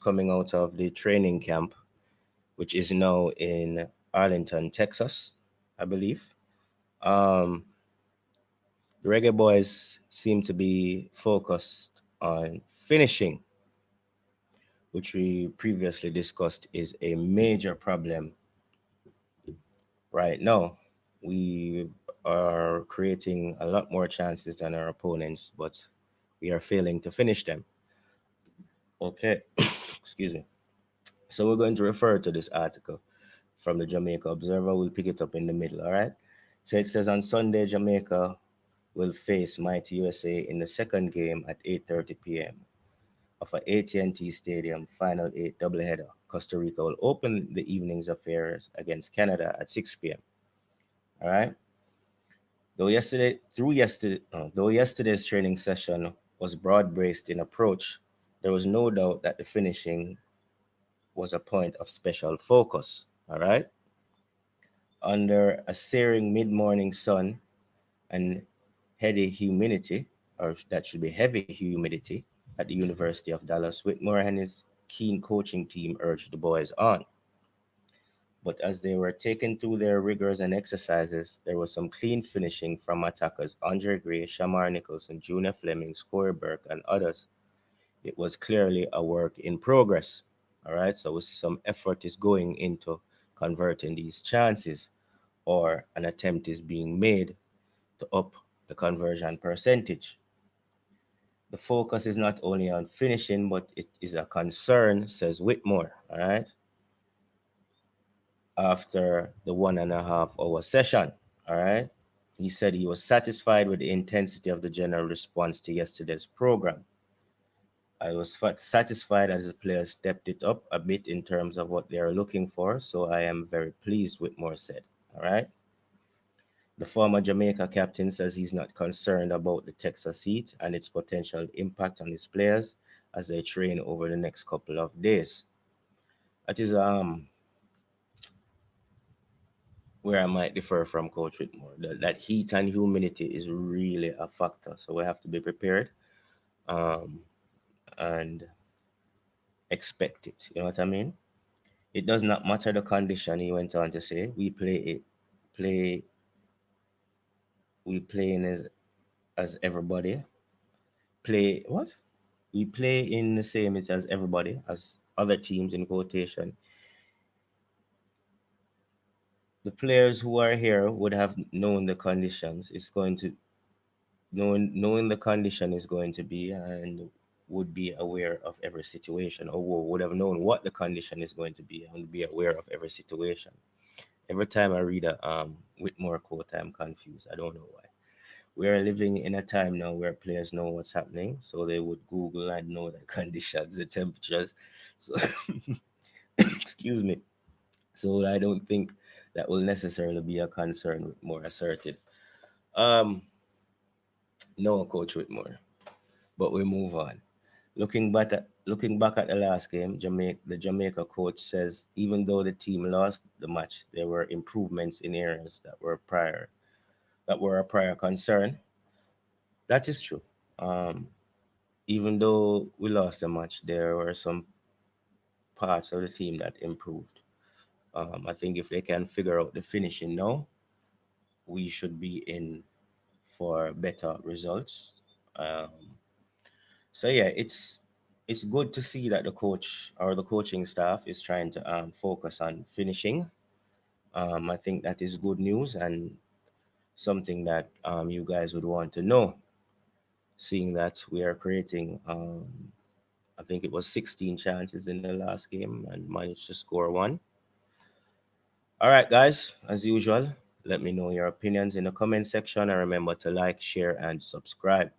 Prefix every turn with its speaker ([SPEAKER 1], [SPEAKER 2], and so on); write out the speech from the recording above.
[SPEAKER 1] coming out of the training camp, which is now in Arlington, Texas, I believe. Um, the Reggae Boys seem to be focused on finishing, which we previously discussed is a major problem right now. We are creating a lot more chances than our opponents, but we are failing to finish them. Okay, excuse me. So we're going to refer to this article from the Jamaica Observer. We'll pick it up in the middle, all right? So it says on Sunday, Jamaica will face Mighty USA in the second game at 8:30 p.m. of a AT&T Stadium Final 8 doubleheader. Costa Rica will open the evening's affairs against Canada at 6 p.m. All right. Though yesterday's training session was broad-based in approach, there was no doubt that the finishing was a point of special focus. All right. Under a searing mid-morning sun and heavy humidity, or that should be heavy humidity, at the University of Dallas, Whitmore and his keen coaching team urged the boys on. But as they were taken through their rigors and exercises, there was some clean finishing from attackers Andre Gray, Shamar Nicholson, Junior Fleming, Corey Burke, and others. It was clearly a work in progress. All right, so some effort is going into converting these chances, or an attempt is being made to up the conversion percentage. The focus is not only on finishing, but it is a concern, says Whitmore. All right, after the 1.5 hour session. All right. He said he was satisfied with the intensity of the general response to yesterday's program. I was satisfied as the players stepped it up a bit in terms of what they are looking for, so I am very pleased, Whitmore said. All right. The former Jamaica captain says he's not concerned about the Texas heat and its potential impact on his players as they train over the next couple of days. That is where I might differ from Coach Whitmore. That heat and humidity is really a factor, so we have to be prepared um, and expect it. You know what I mean? It does not matter the condition. He went on to say, play, we play in as everybody. Play what? We play in the same it as everybody, as other teams in quotation. The players who are here would have known the conditions. It's going to knowing the condition is going to be, and would be aware of every situation, or would have known what the condition is going to be and be aware of every situation. Every time I read a Whitmore quote, I'm confused. I don't know why. We are living in a time now where players know what's happening, so they would Google and know the conditions, the temperatures. So, excuse me. So I don't think that will necessarily be a concern. With more asserted. Um, no, Coach Whitmore. But we move on. Looking back at the last game, the Jamaica coach says even though the team lost the match, there were improvements in areas that were a prior concern. That is true. Um, Even though we lost the match, there were some parts of the team that improved. I think if they can figure out the finishing now, we should be in for better results. Um, so yeah, it's good to see that the coach or the coaching staff is trying to focus on finishing. I think that is good news and something that you guys would want to know, seeing that we are creating I think it was 16 chances in the last game and managed to score one. All right, guys, as usual, let me know your opinions in the comment section and remember to like, share, and subscribe.